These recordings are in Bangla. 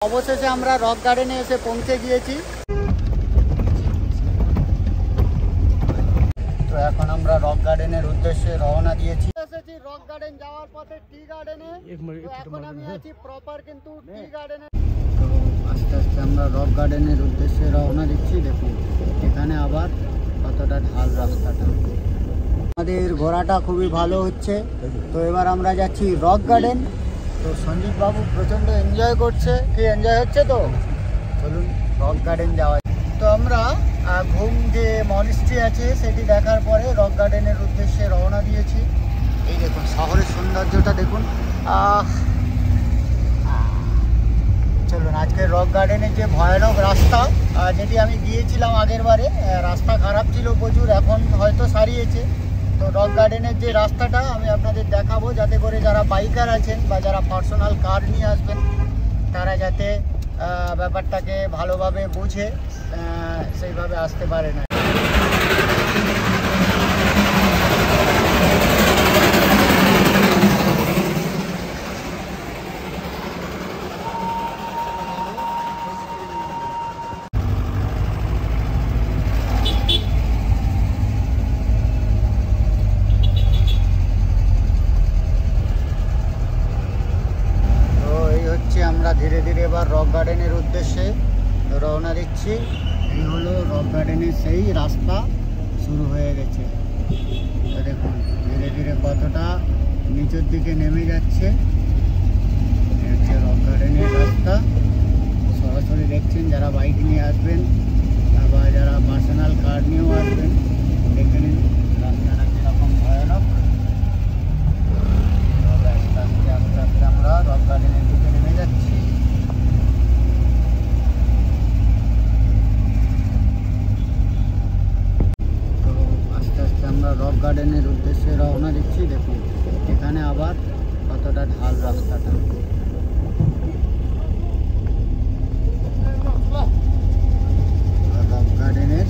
অবশেষে আমরা রক গার্ডেনে এসে পৌঁছে গিয়েছি। তো এখন আমরা রক গার্ডেনের উদ্দেশ্যে রওনা দিয়েছি। এসেছি রক গার্ডেন যাওয়ার পথে টি গার্ডেনে। তো এখন আমি আছি প্রপার কিন্তু টি গার্ডেনে। তো আস্তে আস্তে আমরা রক গার্ডেনের উদ্দেশ্যে রওনা দিচ্ছি। দেখুন এখানে আবার কতটা ঢাল রাস্তাটা। আমাদের ঘোরাটা খুবই ভালো হচ্ছে। তো এবার আমরা যাচ্ছি রক গার্ডেন। তো সঞ্জীব বাবু প্রচণ্ড এনজয় করছে। কি এনজয় হচ্ছে? তো চলুন রক গার্ডেন যাওয়া। তো আমরা ঘুম যে মনিস্ট্রি আছে সেটি দেখার পরে রক গার্ডেনের উদ্দেশ্যে রওনা দিয়েছি। এই দেখুন শহরের সৌন্দর্যটা দেখুন। চলুন আজকে রক গার্ডেনের যে ভয়ানক রাস্তা যেটি আমি গিয়েছিলাম আগের বারে, রাস্তা খারাপ ছিল প্রচুর, এখন হয়তো সারিয়েছে। তো রক গার্ডেনের যে রাস্তাটা আমি আপনাদের দেখাবো, যাতে করে যারা বাইকার আছেন বা যারা পার্সোনাল কার নিয়ে আসবেন তারা যাতে ব্যাপারটাকে ভালোভাবে বুঝে সেইভাবে আসতে পারে না। আমরা ধীরে ধীরে এবার রক গার্ডেনের উদ্দেশ্যে রওনা দিচ্ছি। এই হলো রক গার্ডেনের সেই রাস্তা শুরু হয়ে গেছে। তো দেখুন ধীরে ধীরে কতটা নিচের দিকে নেমে যাচ্ছে। এই হচ্ছে রক গার্ডেনের রাস্তা। সরাসরি দেখছেন যারা বাইক নিয়ে আসবেন বা যারা পার্সোনাল কার নিয়েও আসবেন, দেখে নিন রাস্তাটা কীরকম ভয়ানক। আস্তে আস্তে আস্তে আস্তে আমরা রক গার্ডেনের দিকে নেমে যাচ্ছি। তো আস্তে আস্তে আমরা রক গার্ডেনের উদ্দেশ্যে রওনা দিচ্ছি। দেখুন এখানে আবার কতটা ঢাল রাস্তাটা। রক গার্ডেনের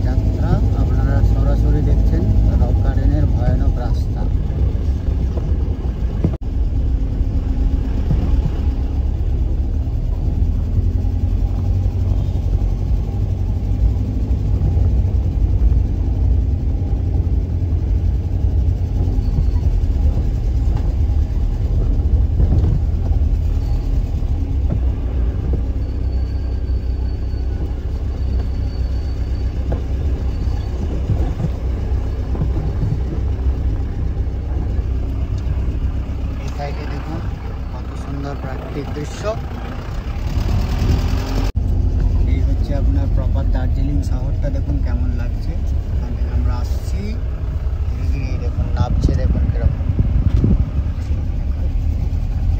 যাত্রা আপনারা সরাসরি দেখছেন, রক গার্ডেনের ভয়ানক রাস্তা। দেখুন কত সুন্দর প্রাকৃতিক দৃশ্য। এই হচ্ছে আপনার প্রপার দার্জিলিং শহরটা। দেখুন কেমন লাগছে। এখান থেকে আমরা আসছি, ধীরে ধীরে দেখুন নামছে, দেখুন কিরকম।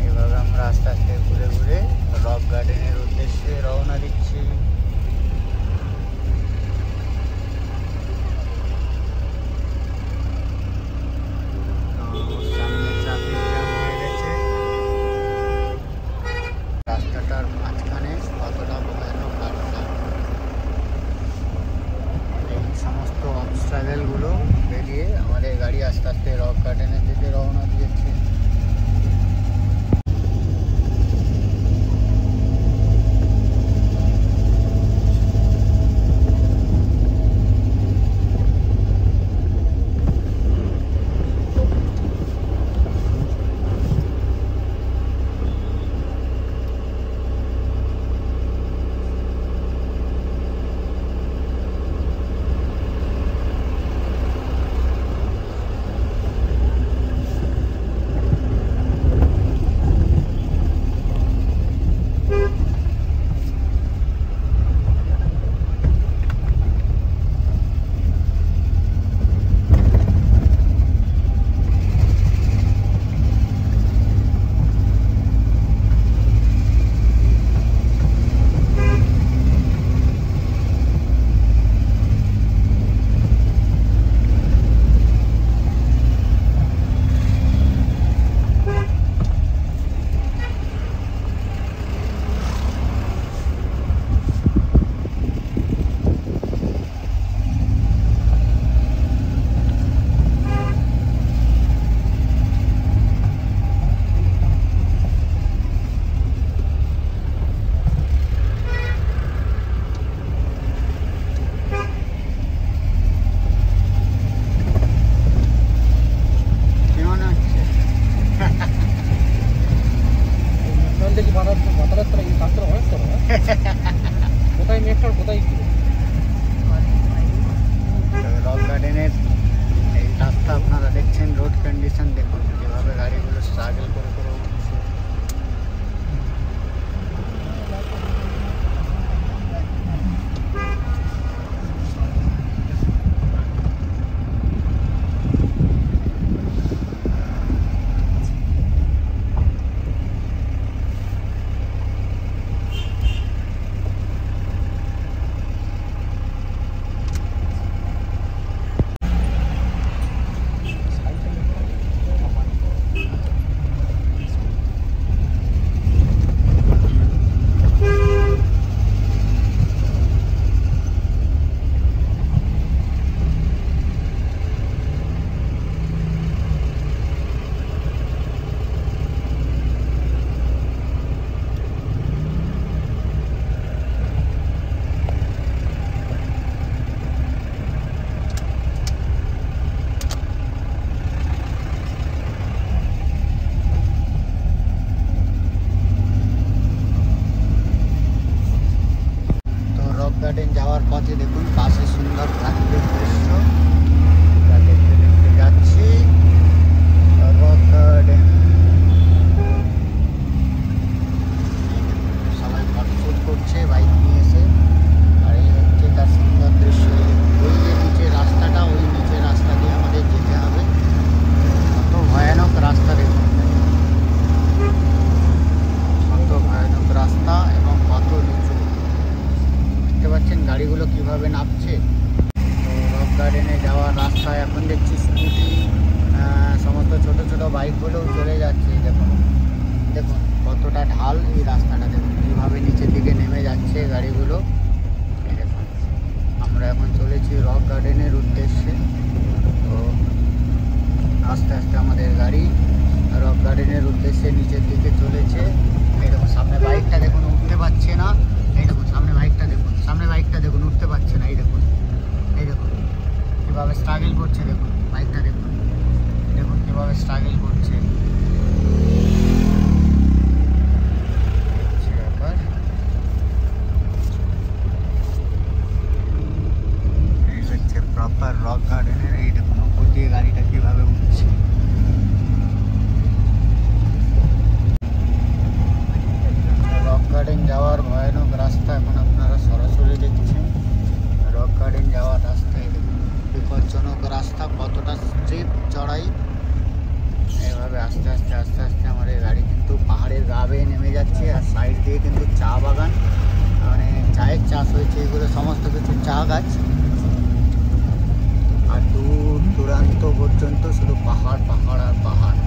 এইভাবে আমরা আস্তে আস্তে ঘুরে ঘুরে রক গার্ডেনের উদ্দেশ্যে রওনা দিচ্ছি। রাস্তাটার মাঝখানে কতটা ভয়ানক রাস্তা। এই সমস্ত অবস্ট্রাগলগুলো পেরিয়ে আমাদের গাড়ি আস্তে আস্তে রক গার্ডেনের দিকে রওনা দিয়েছে। রক গার্ডেনের এই রাস্তা আপনারা দেখছেন, রোড কন্ডিশন দেখুন যেভাবে গাড়িগুলো স্ট্রাগল করে করে উঠছে। গার্ডেন যাওয়ার পথে দেখুন পাশে সুন্দর প্রাকৃতিক দৃশ্য, দেখতে দেখতে যাচ্ছি রক গার্ডেন। সবাই ফটোশুট করছে বাইক নিয়ে এসে, আর এই হচ্ছে তার সুন্দর দৃশ্য। ওই যে নিচে রাস্তাটা, ওই নিচে রাস্তা দিয়ে আমাদের যেতে হবে। কত ভয়ানক রাস্তা দেখুন, কত ভয়ানক রাস্তা এবং কত নিচু। দেখতে পাচ্ছেন গাড়িগুলো কিভাবে নামছে। তো রক গার্ডেনে যাওয়ার রাস্তায় এখন দেখছি স্কুটি, সমস্ত ছোট ছোট বাইকগুলোও চলে যাচ্ছে। দেখুন দেখুন কতটা ঢাল, এই রাস্তাটা দেখুন কীভাবে নিচের দিকে নেমে যাচ্ছে গাড়িগুলো। দেখুন আমরা এখন চলেছি রক গার্ডেনের উদ্দেশ্যে। তো আস্তে আস্তে আমাদের গাড়ি রক গার্ডেনের উদ্দেশ্যে নিচের দিকে চলেছে। এই দেখুন সামনে বাইকটা দেখুন উঠতে পারছে না। এই দেখুন সামনে বাইকটা দেখুন, সামনে বাইকটা দেখুন উঠতে পারছে না। এই দেখুন কীভাবে স্ট্রাগল করছে, দেখুন বাইকটা দেখুন, দেখুন কীভাবে স্ট্রাগল করছে। ব্যাপার এই হচ্ছে প্রপার রক গার্ডেনের। এই দেখুন উপর দিয়ে গাড়িটা কীভাবে উঠছে। রক গার্ডেন যাওয়ার ভয়ানক রাস্তা এখন আপনারা সরাসরি দেখছেন। রক গার্ডেন যাওয়ার রাস্তায় বিপজ্জনক রাস্তা, কতটা স্ট্রিপ চড়াই। এইভাবে আস্তে আস্তে আস্তে আস্তে আমাদের গাড়ি কিন্তু পাহাড়ের গা বেয়ে নেমে যাচ্ছে। আর সাইড দিয়ে কিন্তু চা বাগান, মানে চায়ের চাষ হয়েছে, এগুলো সমস্ত কিছু চা গাছ। আর দূর দূরান্ত পর্যন্ত শুধু পাহাড় পাহাড় আর পাহাড়।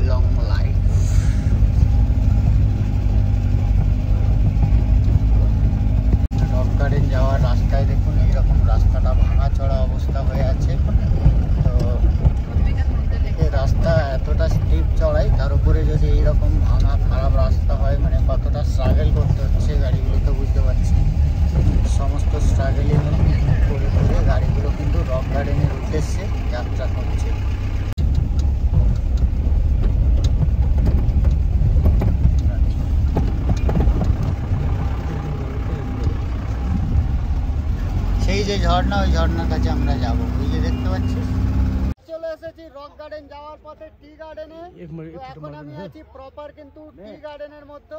Long life. রক গার্ডেন যাওয়ার রাস্তায় দেখুন এইরকম রাস্তাটা ভাঙাচড়া অবস্থা হয়ে আছে। তো এই রাস্তা এতটা স্টিপ চড়াই, তার উপরে যদি এইরকম ভাঙা খারাপ রাস্তা হয়, মানে কতটা স্ট্রাগল করতে হচ্ছে গাড়িগুলো, তো বুঝতে পারছি। সমস্ত স্ট্রাগলিং করে করে গাড়িগুলো কিন্তু রক গার্ডেনের উদ্দেশ্যে যাত্রা করছে। সেই যে ঝর্ণা, ওই ঝর্ণার কাছে আমরা যাবো, ওই যে দেখতে পাচ্ছি। চলে এসেছি রক গার্ডেন যাওয়ার পথে টি গার্ডেনে। এখন আমি আছি প্রপার কিন্তু টি গার্ডেনের মধ্যে।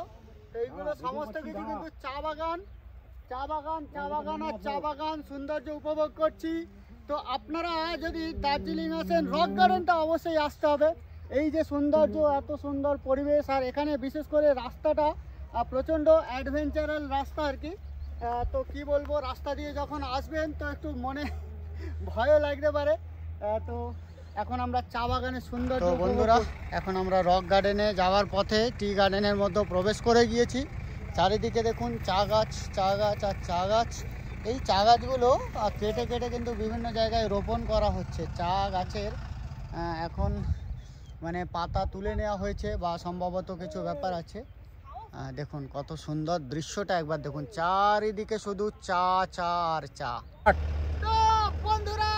তো এইগুলো সমস্ত কিছু কিন্তু চা বাগান, চা বাগান, চা বাগান আর চা বাগান সৌন্দর্য উপভোগ করছি। তো আপনারা যদি দার্জিলিং আসেন রক গার্ডেনটা অবশ্যই আসতে হবে। এই যে সৌন্দর্য, এত সুন্দর পরিবেশ, আর এখানে বিশেষ করে রাস্তাটা প্রচণ্ড অ্যাডভেঞ্চারাল রাস্তা আর কি। তো কি বলবো, রাস্তা দিয়ে যখন আসবেন তো একটু মনে ভয়ও লাগতে পারে। তো এখন আমরা চা বাগানের সৌন্দর্য। তো বন্ধুরা এখন আমরা রক গার্ডেনে যাওয়ার পথে টি গার্ডেনের মধ্যে প্রবেশ করে গিয়েছি। চারিদিকে দেখুন চা গাছ, চা গাছ আর চা গাছ। এই চা গাছগুলো কেটে কেটে কিন্তু বিভিন্ন জায়গায় রোপণ করা হচ্ছে। চা গাছের এখন মানে পাতা তুলে নেওয়া হয়েছে বা সম্ভবত কিছু ব্যাপার আছে। দেখুন কত সুন্দর দৃশ্যটা একবার দেখুন, চারিদিকে শুধু চা চা আর চা। তো বন্ধুরা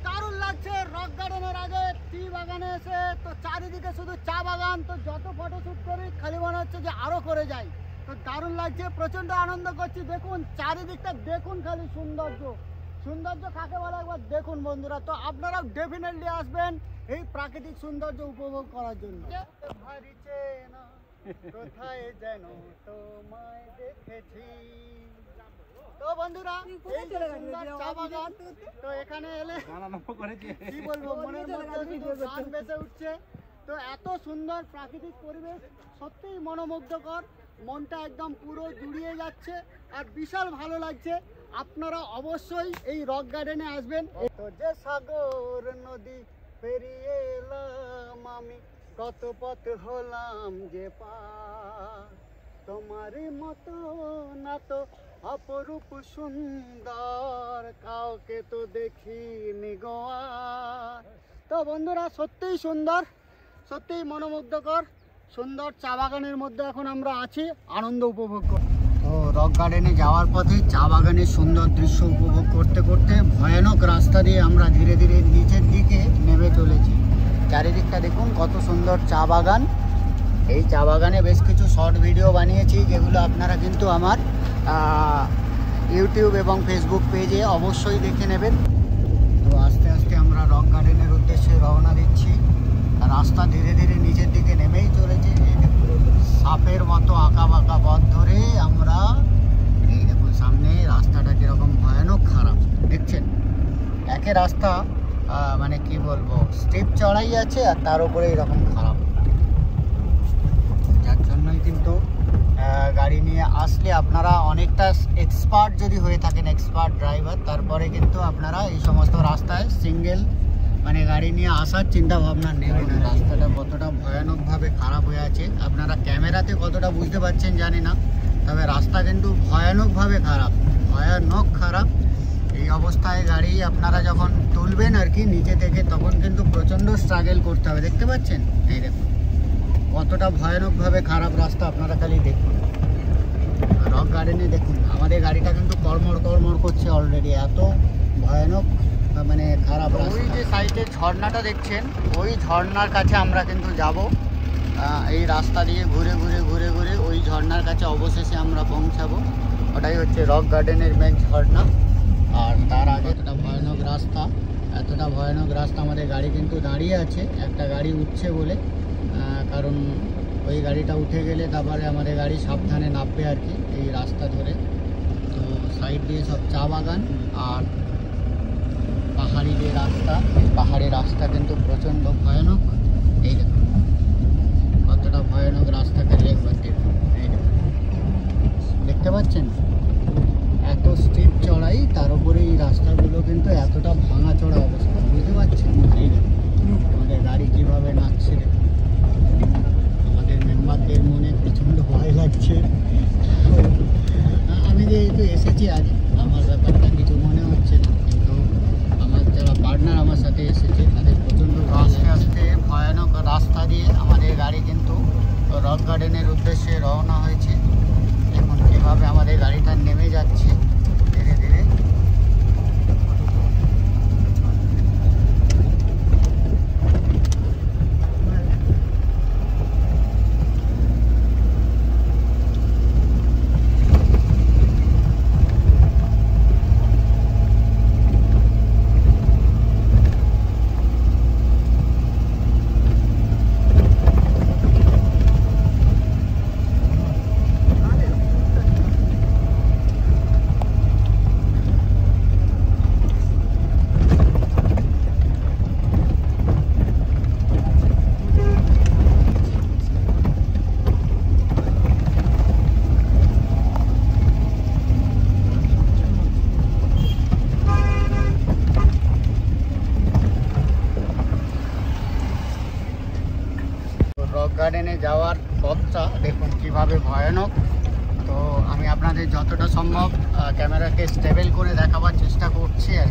দারুণ লাগছে রক গার্ডেনের আগে টি বাগানে এসে তো চারিদিকে শুধু চা বাগান, তো যত ফটোশ্যুট করি খালি মনে হচ্ছে যে আরও করে যাই। তো দারুণ লাগছে, প্রচণ্ড আনন্দ করছি। দেখুন চারিদিকটা দেখুন, খালি সৌন্দর্য। সৌন্দর্য কাকে বলে একবার দেখুন বন্ধুরা। তো আপনারাও ডেফিনেটলি আসবেন এই প্রাকৃতিক সৌন্দর্য উপভোগ করার জন্য। কোথায় যেন তোমায় দেখেছি। তো বন্ধুরা এই সুন্দর চা বাগান, তো এখানে এলে কি বলবো, মনের মধ্যে শুধু গান ভেসে উঠছে। তো এত সুন্দর প্রাকৃতিক পরিবেশ সত্যিই মনোমুগ্ধকর, মনটা একদম পুরো জুড়িয়ে যাচ্ছে আর বিশাল ভালো লাগছে। আপনারা অবশ্যই এই রক গার্ডেনে আসবেন। তো যে সাগর নদী পেরিয়ে এলাম আমি, কত পথ হলাম যে পার, তোমারই মতো না তো অপরূপ সুন্দর কাউকে তো দেখিনি গো আর। তো বন্ধুরা সত্যিই সুন্দর, সত্যিই মনোমুগ্ধকর সুন্দর চা বাগানের মধ্যে এখন আমরা আছি, আনন্দ উপভোগ করি। তো রক গার্ডেনে যাওয়ার পথে চা বাগানের সুন্দর দৃশ্য উপভোগ করতে করতে ভয়ানক রাস্তা দিয়ে আমরা ধীরে ধীরে নিচের দিকে নেমে চলেছি। চারিদিকটা দেখুন কত সুন্দর চা বাগান। এই চা বাগানে বেশ কিছু শর্ট ভিডিও বানিয়েছি, যেগুলো আপনারা কিন্তু আমার ইউটিউব এবং ফেসবুক পেজে অবশ্যই দেখে নেবেন। তো আস্তে আস্তে আমরা রক গার্ডেনের উদ্দেশ্যে রওনা দিচ্ছি। রাস্তা ধীরে ধীরে নিচের দিকে নেমেই চলেছে। সাপের মতো আঁকা বাঁকা পথ ধরে আমরা, এই দেখুন সামনে রাস্তাটা কীরকম ভয়ানক খারাপ দেখছেন। একে রাস্তা মানে কি বলবো, স্টেপ চড়াই আছে আর তার উপরে এরকম খারাপ, যার জন্যই কিন্তু গাড়ি নিয়ে আসলে আপনারা অনেকটা এক্সপার্ট যদি হয়ে থাকেন, এক্সপার্ট ড্রাইভার, তারপরে কিন্তু আপনারা এই সমস্ত রাস্তায় সিঙ্গেল মানে গাড়ি নিয়ে আসার চিন্তা ভাবনা নেবেন। রাস্তাটা কতটা ভয়ানকভাবে খারাপ হয়ে আছে আপনারা ক্যামেরাতে কতটা বুঝতে পারছেন জানি না, তবে রাস্তা কিন্তু ভয়ানকভাবে খারাপ, ভয়ানক খারাপ। এই অবস্থায় গাড়ি আপনারা যখন তুলবেন আর কি নিচে থেকে, তখন কিন্তু প্রচণ্ড স্ট্রাগল করতে হবে। দেখতে পাচ্ছেন, এই দেখুন কতটা ভয়ানকভাবে খারাপ রাস্তা, আপনারা খালি দেখুন। রক গার্ডেনে দেখুন আমাদের গাড়িটা কিন্তু কড়মড় করছে অলরেডি, এত ভয়ানক মানে খারাপ রাস্তা। ওই যে সাইডে ঝর্ণাটা দেখছেন, ওই ঝর্ণার কাছে আমরা কিন্তু যাব। এই রাস্তা দিয়ে ঘুরে ঘুরে ঘুরে ঘুরে ওই ঝর্ণার কাছে অবশেষে আমরা পৌঁছাবো। ওটাই হচ্ছে রক গার্ডেনের মেন ঝর্ণা। আর তার আগে এতটা ভয়ানক রাস্তা আমাদের গাড়ি কিন্তু দাঁড়িয়ে আছে, একটা গাড়ি উঠছে বলে, কারণ ওই গাড়িটা উঠে গেলে তারপরে আমাদের গাড়ি সাবধানে নামবে আর কি এই রাস্তা ধরে। তো সাইড দিয়ে সব চা বাগান আর পাহাড়ি যে রাস্তা, পাহাড়ি রাস্তা কিন্তু প্রচণ্ড ভয়ানক। এই দেখুন কতটা ভয়ানক রাস্তা, খালি একবার দেখুন, এই দেখতে পাচ্ছেন এত স্টিপ চড়াই, তার উপরে এই রাস্তাগুলো কিন্তু এতটা ভাঙা চড়া অবস্থা, বুঝতে পারছেন। এই দেখুন আমাদের গাড়ি কীভাবে নাচছে, দেখুন আমাদের মেম্বারদের মনে প্রচণ্ড ভয় লাগছে। আমি যেহেতু এসেছি আজ, আমার ব্যাপারটা কিছু মনে হচ্ছে না, কিন্তু আমার যারা পার্টনার আমার সাথে এসেছে তাদের প্রচণ্ড আস্তে আস্তে ভয়ানক রাস্তা দিয়ে আমাদের গাড়ি কিন্তু রক গার্ডেনের উদ্দেশ্যে রওনা হয়েছে। এখন কীভাবে আমাদের গাড়িটা নেমে যাচ্ছে ধীরে ধীরে। গার্ডেনে যাওয়ার পথটা দেখুন কিভাবে ভয়ানক। তো আমি আপনাদের যতটা সম্ভব ক্যামেরাকে স্টেবল করে দেখাবার চেষ্টা করছি আর।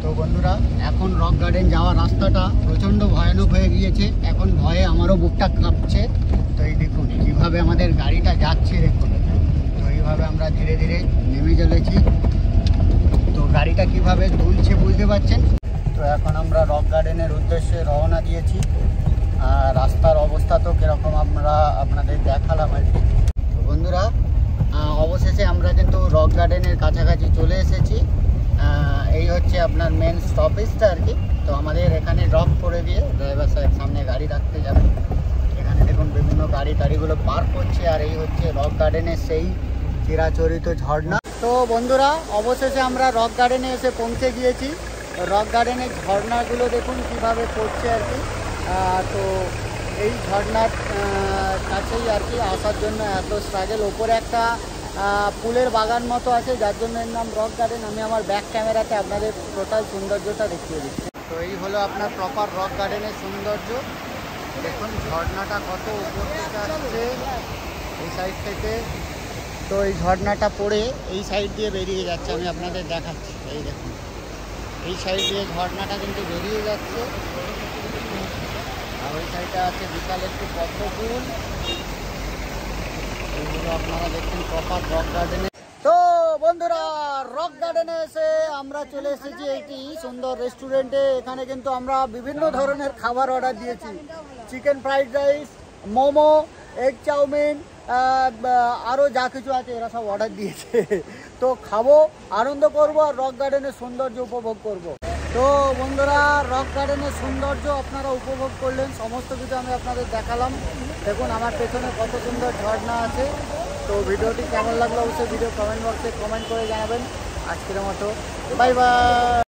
তো বন্ধুরা এখন রক গার্ডেন যাওয়ার রাস্তাটা প্রচণ্ড ভয়ানক হয়ে গিয়েছে, এখন ভয়ে আমারও বুকটা কাঁপছে। তো এই দেখুন কীভাবে আমাদের গাড়িটা যাচ্ছে দেখুন। তো এইভাবে আমরা ধীরে ধীরে নেমে চলেছি। তো গাড়িটা কিভাবে দুলছে বুঝতে পারছেন। তো তো এখন আমরা রক গার্ডেনের উদ্দেশ্যে রওনা দিয়েছি। রাস্তার অবস্থা তো কীরকম আমরা আপনাদের দেখালাম আর কি। তো বন্ধুরা, অবশেষে আমরা কিন্তু রক গার্ডেনের কাছাকাছি চলে এসেছি। এই হচ্ছে আপনার মেন স্টপেজটা আর কি। তো আমাদের এখানে ড্রপ করে দিয়ে ড্রাইভার সাহেব সামনে গাড়ি রাখতে যাবেন। এখানে দেখুন বিভিন্ন গাড়িগুলো পার্ক করছে। আর এই হচ্ছে রক গার্ডেনের সেই চিরাচরিত ঝর্ণা। তো বন্ধুরা, অবশেষে আমরা রক গার্ডেনে এসে পৌঁছে গিয়েছি। রক গার্ডেনের ঝর্ণাগুলো দেখুন কিভাবে পড়ছে আর কি। তো এই ঝর্ণার কাছেই আর কি আসার জন্য এত স্ট্রাগল। ওপরে একটা ফুলের বাগান মতো আছে, যার জন্য এর নাম রক গার্ডেন। আমি আমার ব্যাক ক্যামেরাতে আপনাদের টোটাল সৌন্দর্যটা দেখিয়ে দিচ্ছি। তো এই হলো আপনার প্রপার রক গার্ডেনের সৌন্দর্য। দেখুন ঝর্ণাটা কত উপর থেকে আসছে এই সাইড থেকে। তো এই ঝর্ণাটা পড়ে এই সাইড দিয়ে বেরিয়ে যাচ্ছে, আমি আপনাদের দেখাচ্ছি। এই দেখুন এই সাইড দিয়ে ঝর্ণাটা কিন্তু বেরিয়ে যাচ্ছে। আর ওই সাইডে আছে বিশাল একটু পদ্ম ফুল। এইগুলো আপনারা দেখুন প্রপার রক গার্ডেনে। তো বন্ধুরা, রক গার্ডেনে এসে আমরা চলে এসেছি একটি সুন্দর রেস্টুরেন্টে। এখানে কিন্তু আমরা বিভিন্ন ধরনের খাবার অর্ডার দিয়েছি। Chicken fried rice, momo, egg chow mein, আরও যা কিছু আছে এরা সব অর্ডার দিয়েছে। তো খাবো, আনন্দ করবো, আর রক গার্ডেনের সৌন্দর্য উপভোগ করব। তো বন্ধুরা, রক গার্ডেনের সৌন্দর্য আপনারা উপভোগ করলেন, সমস্ত কিছু আমি আপনাদের দেখালাম। দেখুন আমার পেছনে কত সুন্দর ঝর্ণা আছে। তো ভিডিওটি কেমন লাগলো অবশ্যই ভিডিও কমেন্ট বক্সে কমেন্ট করে জানাবেন। আজকের মতো বাই বাই।